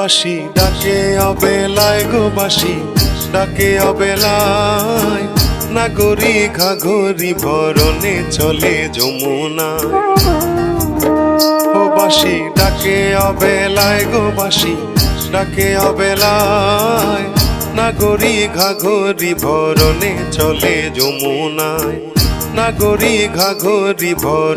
বাঁশি ডাকে অবেলায় গো বাঁশি ডাকে অবেলায়, নাগরি ঘাঘরি ভরণে চলে যমুনা। ও বাঁশি ডাকে অবেলায় গো বাঁশি ডাকে অবেলায়, নাগরি ঘাঘরি ভরণে চলে যমুনায়, নাগরি ঘাঘরি ভর